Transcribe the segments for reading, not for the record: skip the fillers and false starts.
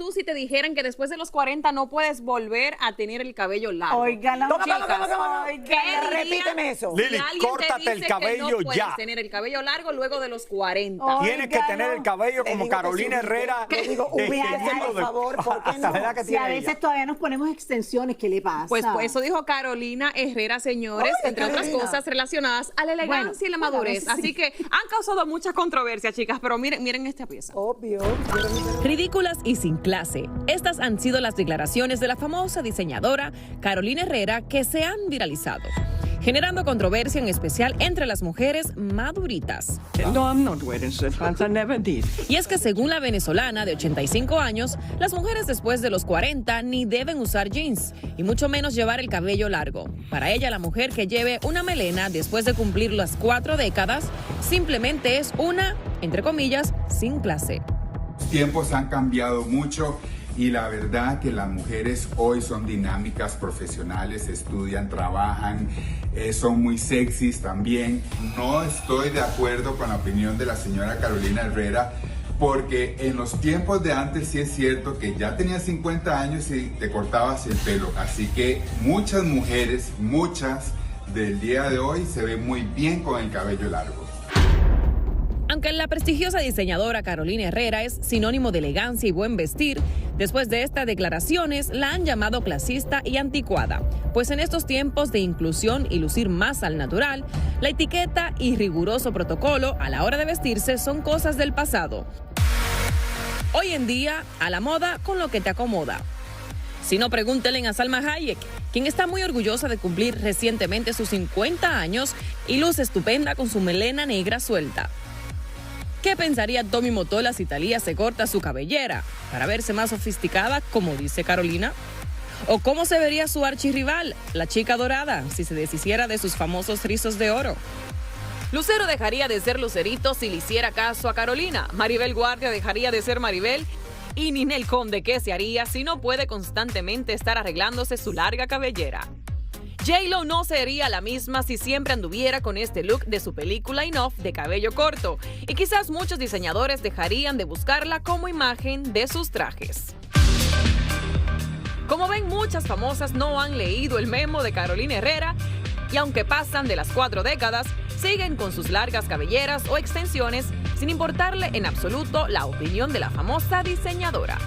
tú si te dijeran que después de los 40 no puedes volver a tener el cabello largo? Oigan, repíteme eso. Lili, córtate el cabello no puedes ya. tener el cabello largo luego de los 40. Tienes que tener el cabello como Carolina Herrera. Le digo, ubíquese, por favor, ¿por qué no? Si a veces todavía nos ponemos extensiones, ¿qué le pasa? Pues eso dijo Carolina Herrera, señores, entre otras cosas relacionadas a la elegancia y la madurez. sí. Así que han causado mucha controversia, chicas, pero miren esta pieza. Obvio. Ridículas y sin clase. Estas han sido las declaraciones de la famosa diseñadora Carolina Herrera que se han viralizado, generando controversia en especial entre las mujeres maduritas. No, I'm not wearing sweatpants. I never did. Y es que según la venezolana de 85 años, las mujeres después de los 40 ni deben usar jeans y mucho menos llevar el cabello largo. Para ella, la mujer que lleve una melena después de cumplir las 4 décadas simplemente es una, entre comillas, sin clase. Los tiempos han cambiado mucho y la verdad que las mujeres hoy son dinámicas, profesionales, estudian, trabajan, son muy sexys también. No estoy de acuerdo con la opinión de la señora Carolina Herrera, porque en los tiempos de antes sí es cierto que ya tenías 50 años y te cortabas el pelo. Así que muchas mujeres, muchas del día de hoy se ven muy bien con el cabello largo. Aunque la prestigiosa diseñadora Carolina Herrera es sinónimo de elegancia y buen vestir, después de estas declaraciones la han llamado clasista y anticuada, pues en estos tiempos de inclusión y lucir más al natural, la etiqueta y riguroso protocolo a la hora de vestirse son cosas del pasado. Hoy en día, a la moda con lo que te acomoda. Si no, pregúntenle a Salma Hayek, quien está muy orgullosa de cumplir recientemente sus 50 años y luce estupenda con su melena negra suelta. ¿Qué pensaría Tommy Motola si Thalía se corta su cabellera para verse más sofisticada, como dice Carolina? ¿O cómo se vería su archirrival, la chica dorada, si se deshiciera de sus famosos rizos de oro? Lucero dejaría de ser Lucerito si le hiciera caso a Carolina. Maribel Guardia dejaría de ser Maribel. Y Ninel Conde, ¿qué se haría si no puede constantemente estar arreglándose su larga cabellera? J-Lo no sería la misma si siempre anduviera con este look de su película Enough de cabello corto, y quizás muchos diseñadores dejarían de buscarla como imagen de sus trajes. Como ven, muchas famosas no han leído el memo de Carolina Herrera y aunque pasan de las 4 décadas, siguen con sus largas cabelleras o extensiones sin importarle en absoluto la opinión de la famosa diseñadora.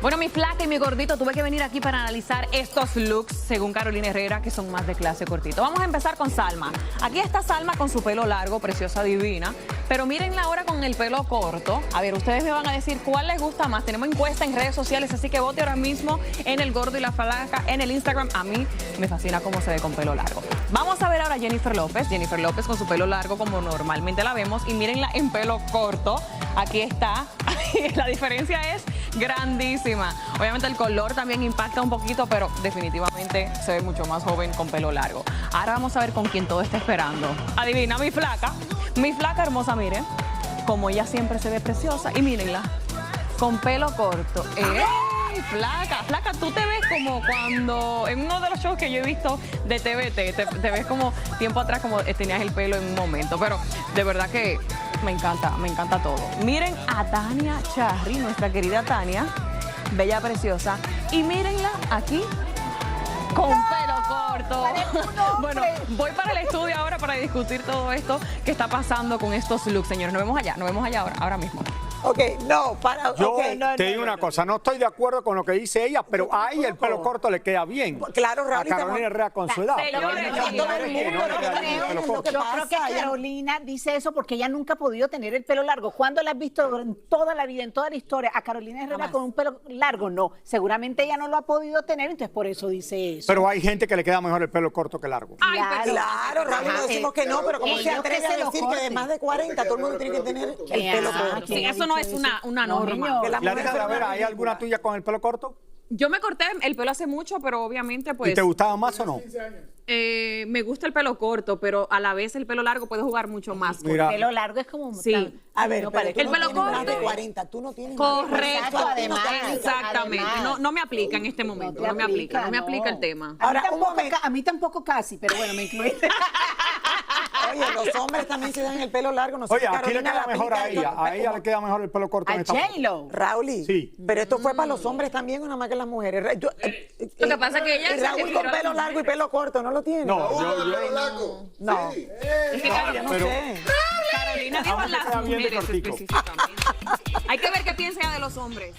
Bueno, mi flaca y mi gordito, tuve que venir aquí para analizar estos looks, según Carolina Herrera, que son más de clase cortito. Vamos a empezar con Salma. Aquí está Salma con su pelo largo, preciosa, divina. Pero mírenla ahora con el pelo corto. A ver, ustedes me van a decir cuál les gusta más. Tenemos encuesta en redes sociales, así que vote ahora mismo en El Gordo y la Flaca, en el Instagram. A mí me fascina cómo se ve con pelo largo. Vamos a ver ahora a Jennifer López. Jennifer López con su pelo largo, como normalmente la vemos. Y mírenla en pelo corto. Aquí está. La diferencia es grandísima. Obviamente el color también impacta un poquito, pero definitivamente se ve mucho más joven con pelo largo. Ahora vamos a ver con quién todo está esperando. Adivina, mi flaca hermosa, miren, como ella siempre se ve preciosa. Y mírenla, con pelo corto. Flaca, tú te ves como cuando en uno de los shows que yo he visto de TVT, te ves como tiempo atrás como tenías el pelo en un momento, pero de verdad que me encanta todo. Miren a Tania Charry, nuestra querida Tania, bella, preciosa, y mírenla aquí con pelo corto. Bueno, voy para el estudio ahora para discutir todo esto que está pasando con estos looks, señores. Nos vemos allá ahora mismo. Ok, no, para. Yo okay, no, te digo una cosa, no estoy de acuerdo con lo que dice ella, pero a ella el pelo corto le queda bien. Claro, a Carolina Herrera con su edad. Yo creo que Carolina dice eso porque ella nunca ha podido tener el pelo largo. ¿Cuándo la has visto en toda la vida, en toda la historia? A Carolina Herrera con un pelo largo, no. Seguramente ella no lo ha podido tener, entonces por eso dice eso. Pero hay gente que le queda mejor el pelo corto que largo. Claro, Raúl, no decimos que no, pero ¿cómo se atreve a decir que de más de 40 todo el mundo tiene que tener el pelo corto? Sí, eso no es una norma. ¿Hay alguna tuya con el pelo corto? Yo me corté el pelo hace mucho, pero obviamente pues... ¿Y te gustaba más o no? Me gusta el pelo corto, pero a la vez el pelo largo puede jugar mucho más. El pelo largo es como... Sí. A ver, no, el pelo corto... Más de 40, tú no tienes correcto, más de 40. exactamente. No me aplica en este momento, no me aplica el tema. Ahora, a mí tampoco casi, pero bueno, me incluiste. Oye, los hombres también se dan el pelo largo. No sé Oye, si aquí le Carolina queda la mejor pinta a ella. A ella le queda mejor el pelo corto en A esta foto. J-Lo. Raúl, Sí. pero esto fue para los hombres también o nada más que las mujeres. Lo que pasa es que ella se Raúl refirió con a las pelo largo y pelo corto, ¿no lo tiene? No, No. Es que No, yo no Pero- sé. Carolina dijo A mí me las queda bien de mujeres cortico. específicamente. Hay que ver qué piensa ella de los hombres.